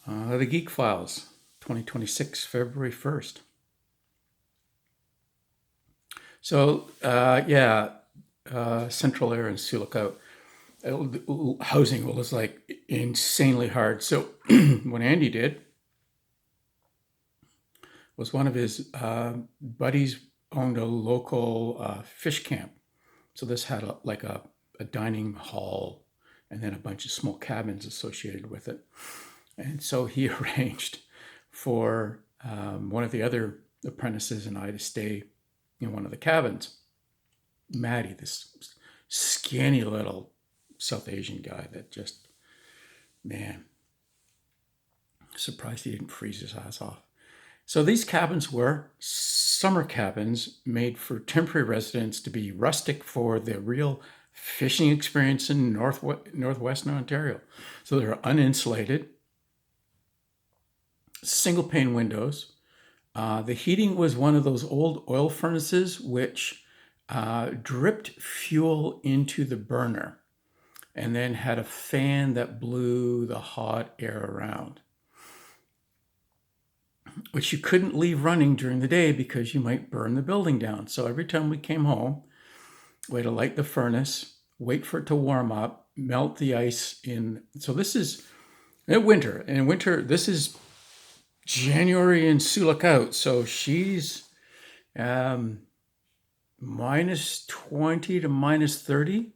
The GEEK Files, 2026, February 1st. So, Central Air and Sulak housing was like insanely hard. So, what Andy did was one of his buddies owned a local fish camp. So, this had a dining hall and then a bunch of small cabins associated with it. And so he arranged for one of the other apprentices and I to stay in one of the cabins. Matty, this skinny little South Asian guy that just, man, surprised he didn't freeze his ass off. So these cabins were summer cabins made for temporary residents to be rustic for the real fishing experience in northwestern Ontario. So they're uninsulated, single pane windows. The heating was one of those old oil furnaces which dripped fuel into the burner and then had a fan that blew the hot air around, which you couldn't leave running during the day because you might burn the building down. So every time we came home, we had to light the furnace, wait for it to warm up, melt the ice in. So this is winter. In winter, this is January in Sulak out. So she's minus 20 to minus 30.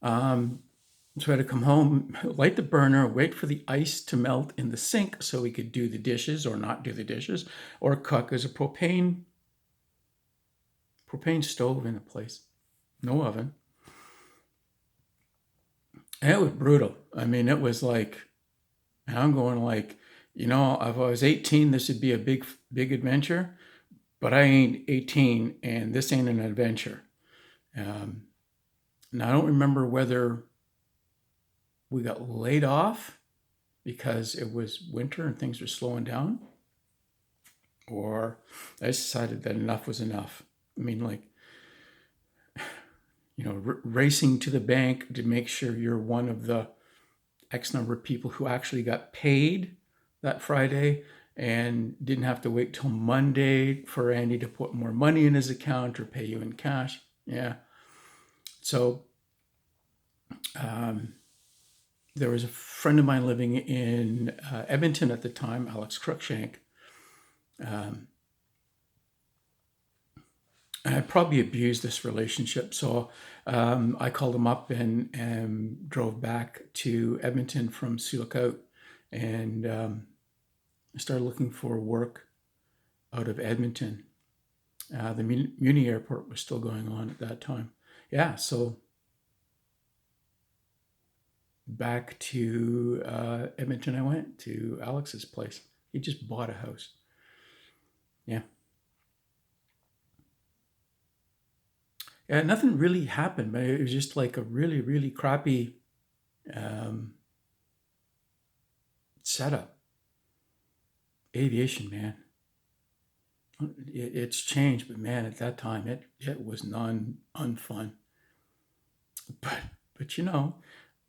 So I had to come home, light the burner, wait for the ice to melt in the sink so we could do the dishes or not do the dishes or cook as a propane stove in a place. No oven. And it was brutal. I mean, it was like, I'm going like, if I was 18, this would be a big adventure, but I ain't 18 and this ain't an adventure. Now I don't remember whether we got laid off because it was winter and things were slowing down, or I decided that enough was enough. I mean, racing to the bank to make sure you're one of the X number of people who actually got paid that Friday and didn't have to wait till Monday for Andy to put more money in his account or pay you in cash. Yeah. So there was a friend of mine living in Edmonton at the time, Alex Cruikshank. And I probably abused this relationship. So I called him up and drove back to Edmonton from Sulak and I started looking for work out of Edmonton. The Muni airport was still going on at that time. Yeah, so back to Edmonton I went, to Alex's place. He just bought a house. Yeah. Yeah, nothing really happened, but it was just like a really, really crappy setup. Aviation, man. It's changed, but man, at that time, it was unfun. But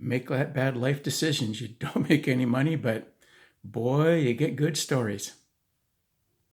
make bad life decisions. You don't make any money, but boy, you get good stories.